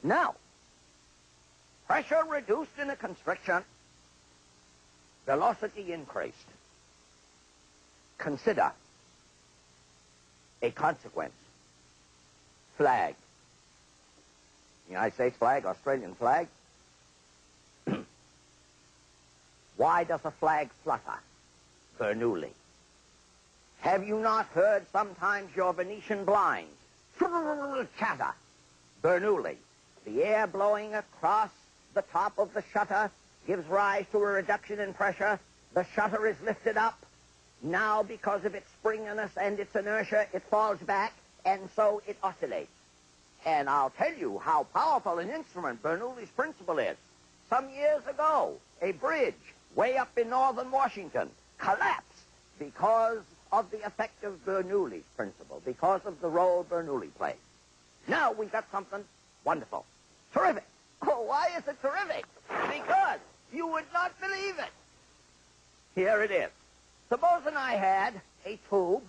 Now, pressure reduced in a constriction, velocity increased. Consider a consequence. Flag. United States flag, Australian flag. Why does a flag flutter? Bernoulli. Have you not heard sometimes your Venetian blinds chatter? Bernoulli. The air blowing across the top of the shutter gives rise to a reduction in pressure. The shutter is lifted up. Now, because of its springiness and its inertia, it falls back, and so it oscillates. And I'll tell you how powerful an instrument Bernoulli's principle is. Some years ago, a bridge way up in northern Washington collapsed because of the effect of Bernoulli's principle, because of the role Bernoulli played. Now we've got something wonderful. Terrific. Oh, why is it terrific? Because you would not believe it. Here it is. Supposing I had a tube,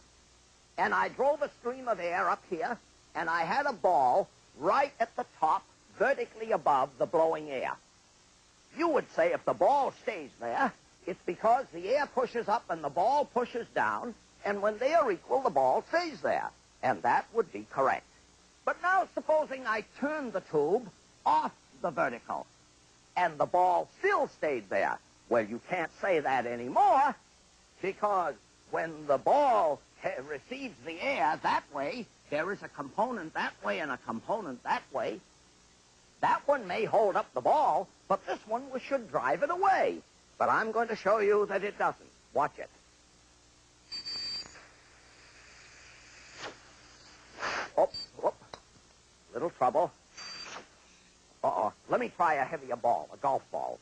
and I drove a stream of air up here, and I had a ball right at the top, vertically above the blowing air. You would say if the ball stays there, it's because the air pushes up and the ball pushes down, and when they are equal, the ball stays there. And that would be correct. But now supposing I turned the tube off the vertical, and the ball still stayed there. Well, you can't say that anymore, because when the ball receives the air that way, there is a component that way and a component that way. That one may hold up the ball, but this one should drive it away. But I'm going to show you that it doesn't. Watch it. Oh, little trouble. Uh-oh. Let me try a heavier ball, a golf ball.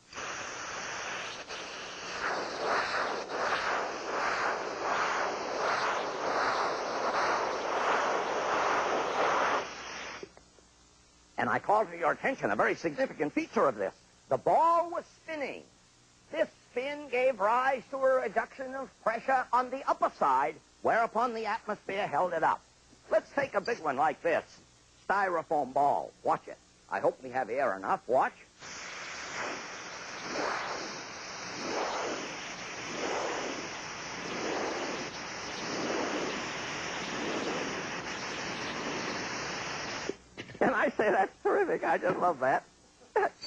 And I call to your attention a very significant feature of this. The ball was spinning. This spin gave rise to a reduction of pressure on the upper side, whereupon the atmosphere held it up. Let's take a big one like this. Styrofoam ball. Watch it. I hope we have air enough. Watch. And I say that's terrific. I just love that.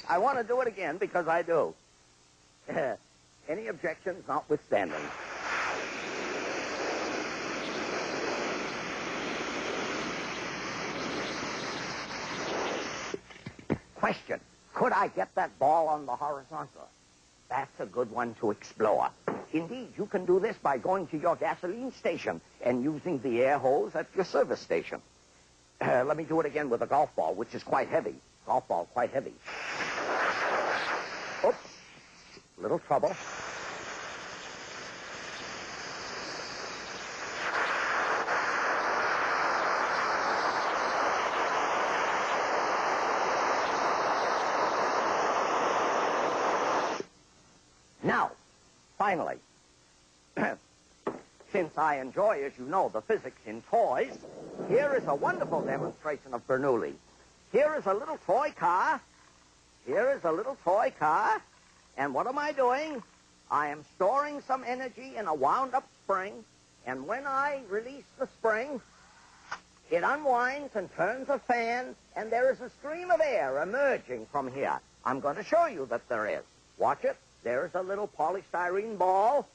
I want to do it again because I do. Any objections notwithstanding. Question. Could I get that ball on the horizontal? That's a good one to explore. Indeed, you can do this by going to your gasoline station and using the air hose at your service station. Let me do it again with a golf ball, which is quite heavy. Golf ball, quite heavy. Oops. Little trouble. Now, finally, since I enjoy, as you know, the physics in toys, here is a wonderful demonstration of Bernoulli. Here is a little toy car. Here is a little toy car. And what am I doing? I am storing some energy in a wound-up spring, and when I release the spring, it unwinds and turns a fan, and there is a stream of air emerging from here. I'm going to show you that there is. Watch it. There's a little polystyrene ball.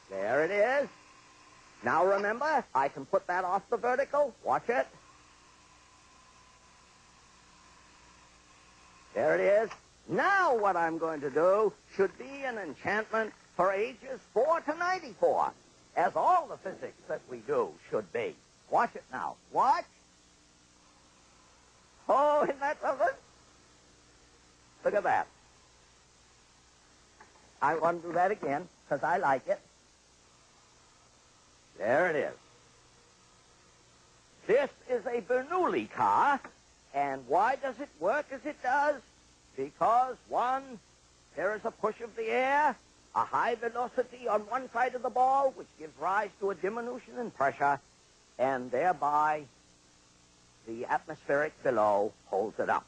There it is. Now remember, I can put that off the vertical. Watch it. There it is. Now what I'm going to do should be an enchantment for ages 4 to 94, as all the physics that we do should be. Watch it now. Watch. Oh, isn't that something? Look at that. I want to do that again because I like it. There it is. This is a Bernoulli car, and why does it work as it does? Because, one, there is a push of the air, a high velocity on one side of the ball, which gives rise to a diminution in pressure, and thereby the atmospheric below holds it up.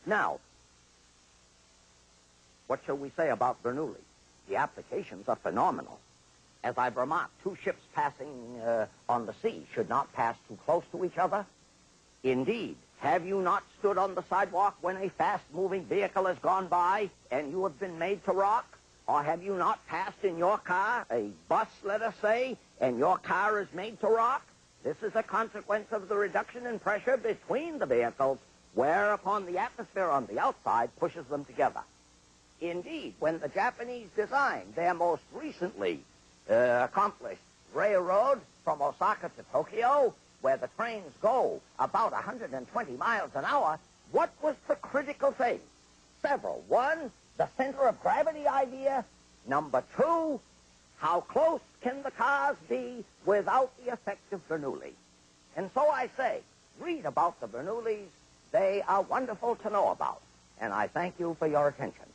Now, what shall we say about Bernoulli? The applications are phenomenal. As I've remarked, two ships passing on the sea should not pass too close to each other. Indeed, have you not stood on the sidewalk when a fast-moving vehicle has gone by and you have been made to rock? Or have you not passed in your car, a bus, let us say, and your car is made to rock? This is a consequence of the reduction in pressure between the vehicles, whereupon the atmosphere on the outside pushes them together. Indeed, when the Japanese designed their most recently accomplished railroad from Osaka to Tokyo, where the trains go about 120 miles an hour, what was the critical thing? Several. One, the center of gravity idea. Number two, how close can the cars be without the effect of Bernoulli? And so I say, read about the Bernoullis. They are wonderful to know about. And I thank you for your attention.